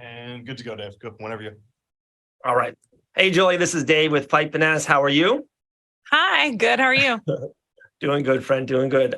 And good to go, Dave. Go whenever you. All right. Hey, Julie, this is Dave with Fight Bananas. How are you? Hi, good. How are you? Doing good, friend. Doing good.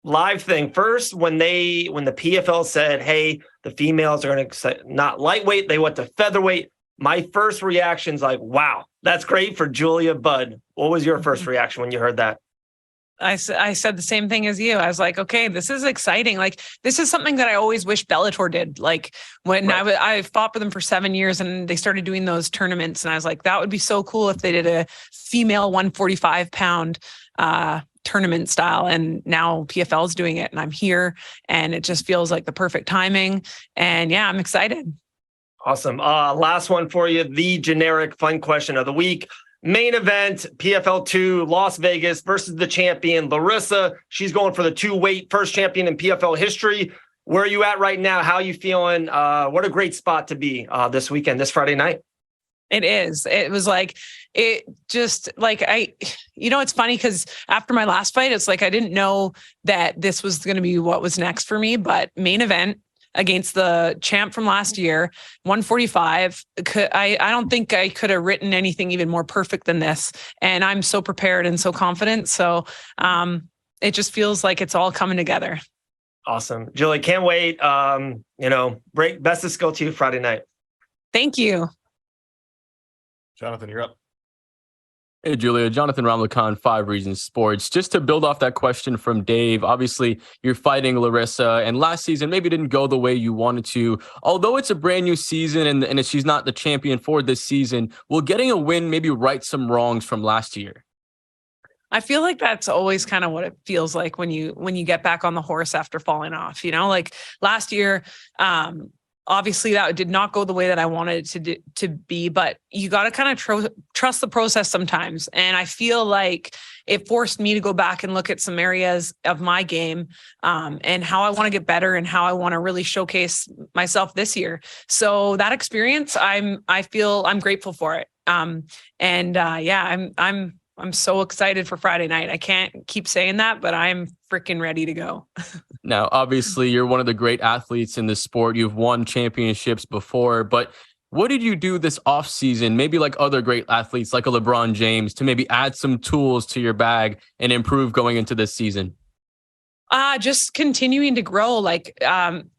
Live thing first, when the PFL said, hey, the females are going to not lightweight, they went to featherweight. My first reaction is like, wow, that's great for Julia Budd. What was your first reaction when you heard that? I said the same thing as you. I was like, okay, this is exciting. Like, this is something that I always wish Bellator did. Like when I fought for them for 7 years and they started doing those tournaments. And I was like, that would be so cool if they did a female 145-pound tournament style. And now PFL is doing it and I'm here and it just feels like the perfect timing. And yeah, I'm excited. Awesome. Last one for you. The generic fun question of the week. Main event, PFL 2, Las Vegas versus the champion, Larissa. She's going for the 2-weight first champion in PFL history. Where are you at right now? How are you feeling? What a great spot to be this weekend, this Friday night. It is. It was like, it just like, it's funny because after my last fight, it's like, I didn't know that this was going to be what was next for me, but main event against the champ from last year, 145. I don't think I could have written anything even more perfect than this. And I'm so prepared and so confident. So it just feels like it's all coming together. Awesome. Julie, can't wait. Best of skill to you Friday night. Thank you. Jonathan, you're up. Hey, Julia. Jonathan Ramlakan, 5 Reasons Sports. Just to build off that question from Dave, obviously you're fighting Larissa, and last season maybe didn't go the way you wanted to. Although it's a brand new season and she's not the champion for this season, will getting a win maybe right some wrongs from last year? I feel like that's always kind of what it feels like when you get back on the horse after falling off. Like last year, obviously that did not go the way that I wanted it to be, but you got to kind of trust the process sometimes. And I feel like it forced me to go back and look at some areas of my game and how I want to get better and how I want to really showcase myself this year. So that experience, I feel I'm grateful for it. I'm so excited for Friday night. I can't keep saying that, but I'm freaking ready to go. Now, obviously, you're one of the great athletes in the sport. You've won championships before, but what did you do this offseason, maybe like other great athletes like a LeBron James, to maybe add some tools to your bag and improve going into this season? Just continuing to grow. Like,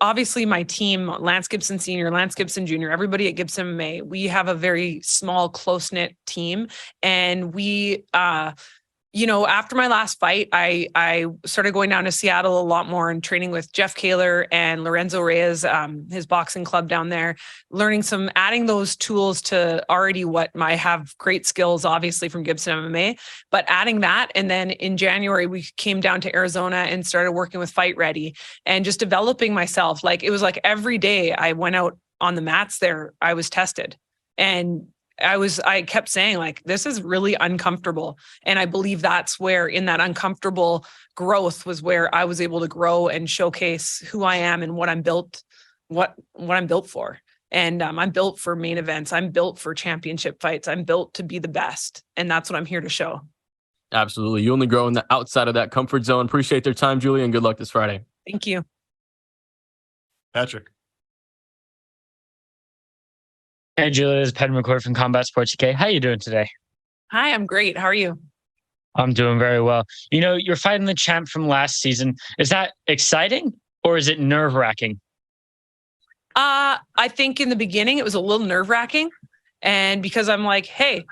obviously my team, Lance Gibson Sr., Lance Gibson Jr., everybody at Gibson MMA, we have a very small, close-knit team. And we, after my last fight, I started going down to Seattle a lot more and training with Jeff Kaler and Lorenzo Reyes, his boxing club down there, adding those tools to already I have great skills, obviously from Gibson MMA, but adding that. And then in January, we came down to Arizona and started working with Fight Ready and just developing myself. Like, it was like every day I went out on the mats there, I was tested. And I kept saying, like, this is really uncomfortable. And I believe that's where, in that uncomfortable growth, was where I was able to grow and showcase who I am and what I'm built for. And I'm built for main events. I'm built for championship fights. I'm built to be the best. And that's what I'm here to show. Absolutely. You only grow in the outside of that comfort zone. Appreciate their time, Julie, and good luck this Friday. Thank you. Patrick. Hey, Julia, this is Penn McCoy from Combat Sports UK. How are you doing today? Hi, I'm great. How are you? I'm doing very well. You're fighting the champ from last season. Is that exciting or is it nerve-wracking? I think in the beginning it was a little nerve-wracking. And because I'm like, hey,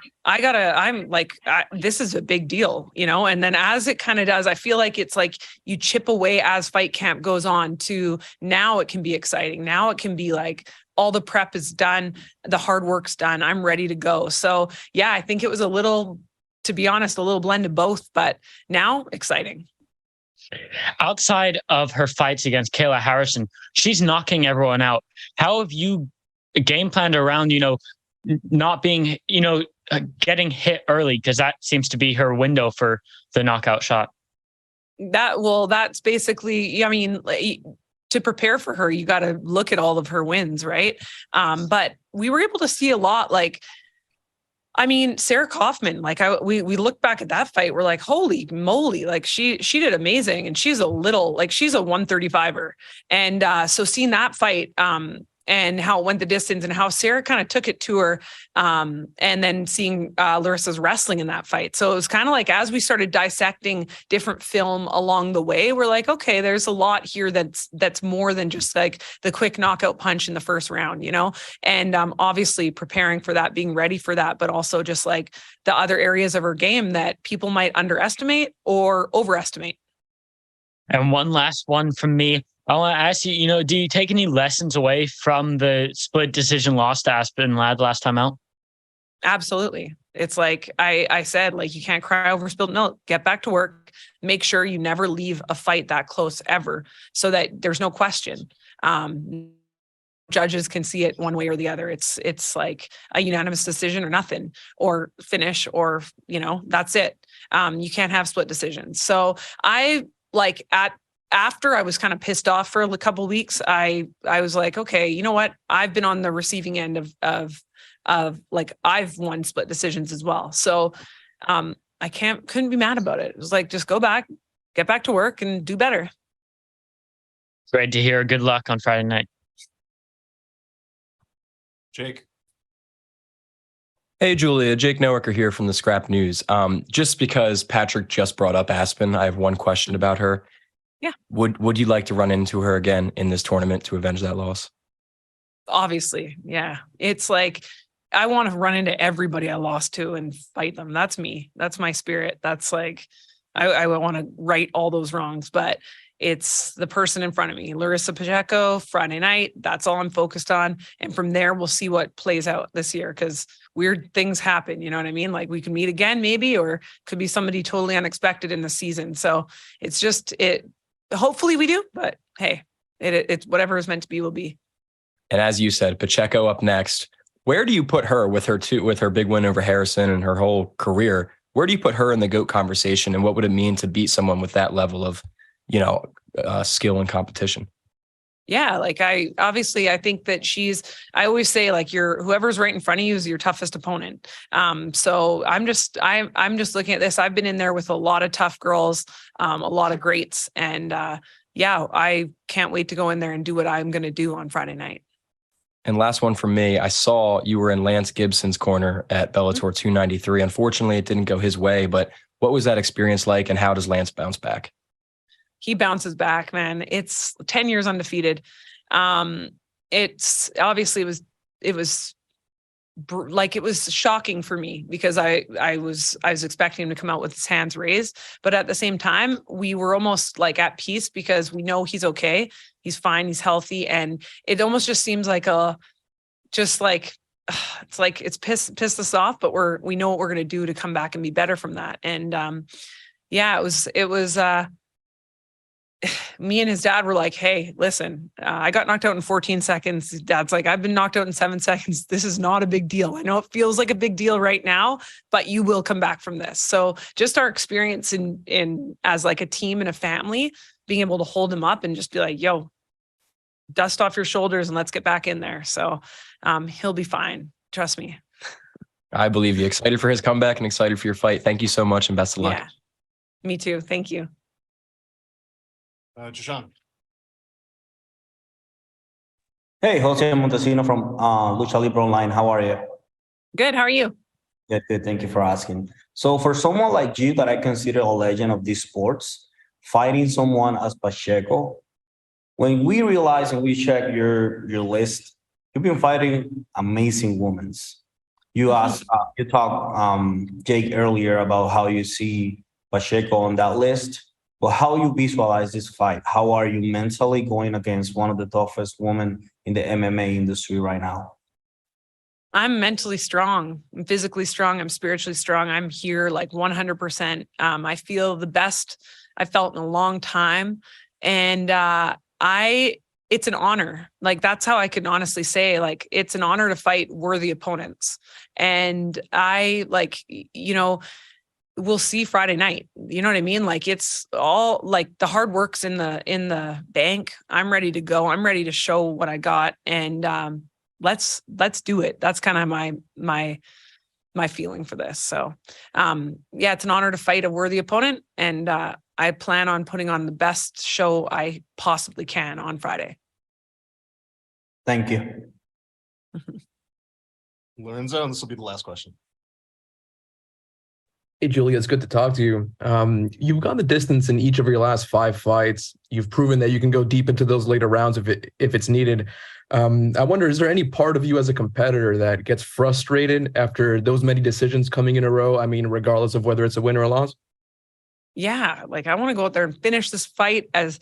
this is a big deal, and then as it kind of does, I feel like it's like you chip away as fight camp goes on to now it can be exciting. Now it can be like, all the prep is done. The hard work's done. I'm ready to go. So yeah, I think it was to be honest, a little blend of both, but now exciting. Outside of her fights against Kayla Harrison, she's knocking everyone out. How have you game planned around, not being, getting hit early? Because that seems to be her window for the knockout shot. That's basically, to prepare for her, you got to look at all of her wins, right? But we were able to see a lot. Sarah Kaufman, we look back at that fight, we're like, holy moly, like she did amazing. And she's a 135er. And so seeing that fight, and how it went the distance and how Sarah kind of took it to her. And then seeing Larissa's wrestling in that fight. So it was kind of like, as we started dissecting different film along the way, we're like, okay, there's a lot here that's more than just like the quick knockout punch in the first round, you know? And obviously preparing for that, being ready for that, but also just like the other areas of her game that people might underestimate or overestimate. And one last one from me. I want to ask you, do you take any lessons away from the split decision loss to Aspen Ladd last time out? Absolutely. It's like I said, like, you can't cry over spilled milk. Get back to work. Make sure you never leave a fight that close ever, so that there's no question. Judges can see it one way or the other. It's like a unanimous decision or nothing, or finish, or, that's it. You can't have split decisions. So after I was kind of pissed off for a couple of weeks, I was like, okay, you know what? I've been on the receiving end of like, I've won split decisions as well. So I couldn't be mad about it. It was like, just go back, get back to work and do better. Great to hear. Good luck on Friday night. Jake. Hey, Julia, Jake Nowicker here from the Scrap News. Just because Patrick just brought up Aspen, I have one question about her. Yeah. Would you like to run into her again in this tournament to avenge that loss? Obviously. Yeah. It's like, I want to run into everybody I lost to and fight them. That's me. That's my spirit. That's like, I want to right all those wrongs, but it's the person in front of me, Larissa Pacheco, Friday night. That's all I'm focused on. And from there, we'll see what plays out this year, because weird things happen. You know what I mean? Like, we can meet again, maybe, or could be somebody totally unexpected in the season. So it's just, hopefully we do, but hey, it's whatever is meant to be will be. And as you said, Pacheco up next. Where do you put her with her big win over Harrison and her whole career? Where do you put her in the GOAT conversation, and what would it mean to beat someone with that level of, skill and competition? Yeah, like I think that I always say, like, whoever's right in front of you is your toughest opponent. So I'm just looking at this. I've been in there with a lot of tough girls, a lot of greats, and I can't wait to go in there and do what I'm going to do on Friday night. And last one from me, I saw you were in Lance Gibson's corner at Bellator 293. Unfortunately, it didn't go his way, but what was that experience like, and how does Lance bounce back? He bounces back, man. It's 10 years undefeated. It's obviously it was shocking for me, because I was expecting him to come out with his hands raised, but at the same time, we were almost like at peace, because we know he's okay. He's fine. He's healthy. And it almost just seems like it's pissed us off, but we know what we're going to do to come back and be better from that. And it was me and his dad were like, hey, listen, I got knocked out in 14 seconds. His dad's like, I've been knocked out in 7 seconds. This is not a big deal. I know it feels like a big deal right now, but you will come back from this. So just our experience in as like a team and a family, being able to hold him up and just be like, yo, dust off your shoulders and let's get back in there. So he'll be fine. Trust me. I believe you. Excited for his comeback and excited for your fight. Thank you so much, and best of luck. Yeah, me too. Thank you. Jashan. Hey, Jose Montesino from Lucha Libre Online. How are you? Good. How are you? Good. Thank you for asking. So for someone like you that I consider a legend of these sports, fighting someone as Pacheco, when we realize and we check your list, you've been fighting amazing women. You talked, Jake, earlier about how you see Pacheco on that list. But how you visualize this fight? How are you mentally going against one of the toughest women in the MMA industry right now? I'm mentally strong. I'm physically strong. I'm spiritually strong. I'm here like 100%. I feel the best I felt in a long time. And it's an honor. Like, that's how I can honestly say, like, it's an honor to fight worthy opponents. And we'll see Friday night. You know what I mean? Like, it's all like the hard work's in the bank. I'm ready to go. I'm ready to show what I got. And let's do it. That's kind of my feeling for this. So it's an honor to fight a worthy opponent. And I plan on putting on the best show I possibly can on Friday. Thank you. Lorenzo, and this will be the last question. Hey, Julia, it's good to talk to you. You've gone the distance in each of your last 5 fights. You've proven that you can go deep into those later rounds if it's needed. I wonder, is there any part of you as a competitor that gets frustrated after those many decisions coming in a row? I mean, regardless of whether it's a win or a loss? Yeah, like I want to go out there and finish this fight as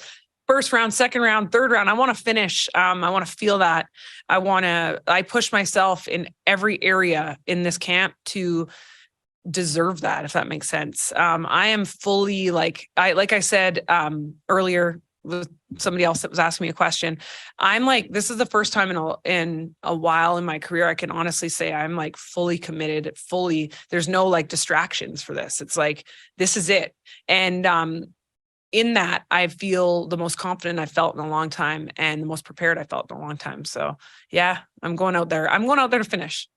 first round, second round, third round. I want to finish. I want to feel that. I push myself in every area in this camp to deserve that, if that makes sense. I am fully like I said earlier with somebody else that was asking me a question. I'm like, this is the first time in a while in my career I can honestly say I'm like fully committed, there's no like distractions for this. It's like, this is it. And in that, I feel the most confident I've felt in a long time and the most prepared I felt in a long time. So yeah, I'm going out there to finish.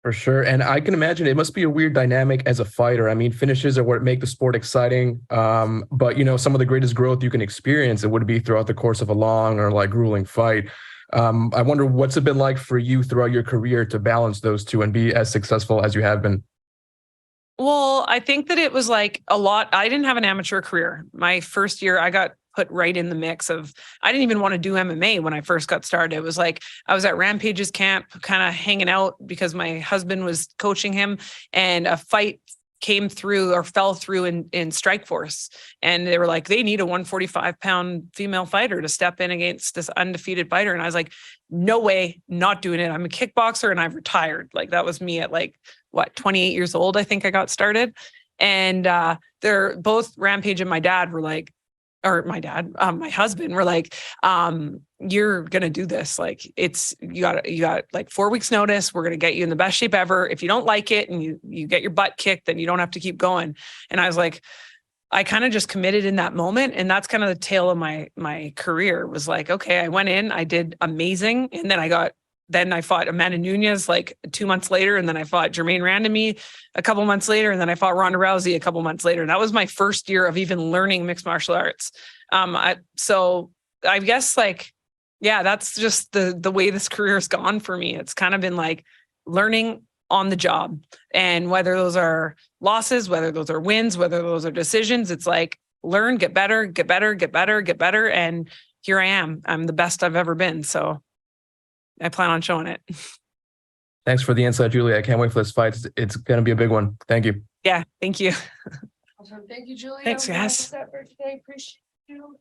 For sure. And I can imagine it must be a weird dynamic as a fighter. I mean, finishes are what make the sport exciting. But, you know, some of the greatest growth you can experience, it would be throughout the course of a long or like grueling fight. I wonder what's it been like for you throughout your career to balance those two and be as successful as you have been? Well, I think that it was like a lot. I didn't have an amateur career. My first year, I got put right in the mix of, I didn't even want to do MMA when I first got started. It was like, I was at Rampage's camp, kind of hanging out because my husband was coaching him, and a fight came through or fell through in Strikeforce. And they were like, they need a 145-pound female fighter to step in against this undefeated fighter. And I was like, no way, not doing it. I'm a kickboxer and I've retired. Like that was me at like, 28 years old, I think I got started. And they're both Rampage and my dad were like, or my dad, my husband were like, you're going to do this. Like you got like 4 weeks notice. We're going to get you in the best shape ever. If you don't like it and you get your butt kicked, then you don't have to keep going. And I was like, I kind of just committed in that moment. And that's kind of the tail of my career was like, okay, I went in, I did amazing. And then I fought Amanda Nunes like 2 months later. And then I fought Jermaine Randamie a couple months later. And then I fought Ronda Rousey a couple months later. And that was my first year of even learning mixed martial arts. So I guess like, yeah, that's just the way this career has gone for me. It's kind of been like learning on the job, and whether those are losses, whether those are wins, whether those are decisions, it's like learn, get better, get better, get better, get better. And here I am. I'm the best I've ever been. So I plan on showing it. Thanks for the insight, Julia. I can't wait for this fight. It's going to be a big one. Thank you. Yeah. Thank you. Awesome. Thank you, Julia. Thanks, guys. That's it for today. Appreciate you.